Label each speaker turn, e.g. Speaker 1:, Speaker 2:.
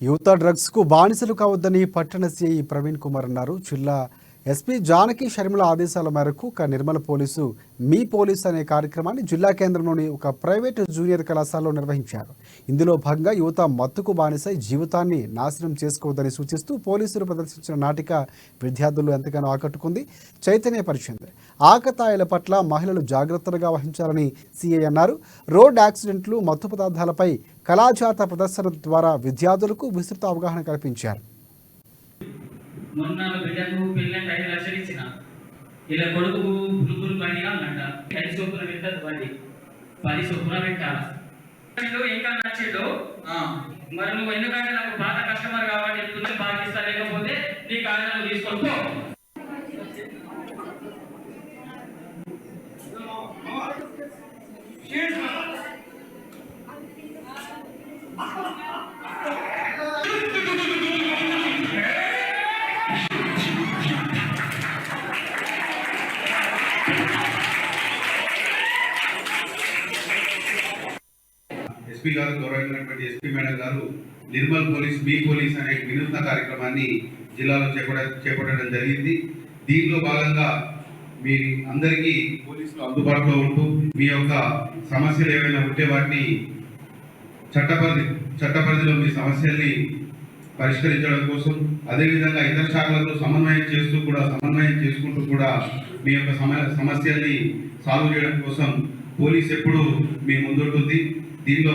Speaker 1: యువత డ్రగ్స్ కు బానిసలు కావద్దని పట్టణ సిఐ ప్రవీణ్ కుమార్ అన్నారు. జిల్లా ఎస్పీ జానకి షర్మిల ఆదేశాల మేరకు నిర్మల పోలీసు మీ పోలీసు అనే కార్యక్రమాన్ని జిల్లా కేంద్రంలోని ఒక ప్రైవేటు జూనియర్ కళాశాలలో నిర్వహించారు. ఇందులో భాగంగా యువత మత్తుకు బానిసై జీవితాన్ని నాశనం చేసుకోవద్దని సూచిస్తూ పోలీసులు ప్రదర్శించిన నాటిక విద్యార్థులు ఎంతగానో ఆకట్టుకుంది, చైతన్యపరిచింది. ఆకతాయిల పట్ల మహిళలు జాగ్రత్తగా వహించాలని సిఐ అన్నారు. రోడ్ యాక్సిడెంట్లు, మత్తు పదార్థాలపై కళాజాత ప్రదర్శన ద్వారా విద్యార్థులకు విస్తృత అవగాహన కల్పించారు.
Speaker 2: మొన్న బిడ్డకు పెళ్ళంటే 5 లక్షలు ఇచ్చిన ఇలా కొడుకు పురుగులు పడిగా ఉందంట 5 చొప్పున పెట్టదు 10 చొప్పున పెట్టాలి. ఇంకా నచ్చిండు మరి నువ్వు ఎందుకంటే నాకు పాత కస్టమర్ కాబట్టి ఎప్పుడు పాటిస్తా, లేకపోతే నీ కారణాలు తీసుకొని
Speaker 3: ఎస్పీ గారు, గౌరవమైనటువంటి ఎస్పీ మేడం గారు నిర్మల్ పోలీస్ మీ పోలీస్ అనే వినూత్న కార్యక్రమాన్ని జిల్లాలో చేపట్టడం జరిగింది. దీంట్లో భాగంగా మీ అందరికీ పోలీసులు అందుబాటులో ఉంటూ మీ యొక్క సమస్యలు ఏమైనా ఉంటే వాటిని చట్టపరిధిలో మీ సమస్యల్ని పరిష్కరించడం కోసం, అదేవిధంగా ఇతర శాఖలతో సమన్వయం చేసుకుంటూ కూడా మీ యొక్క సమస్యల్ని సాల్వ్ చేయడం కోసం పోలీస్ ఎప్పుడు మీ ముందుంటుంది. దీనిలో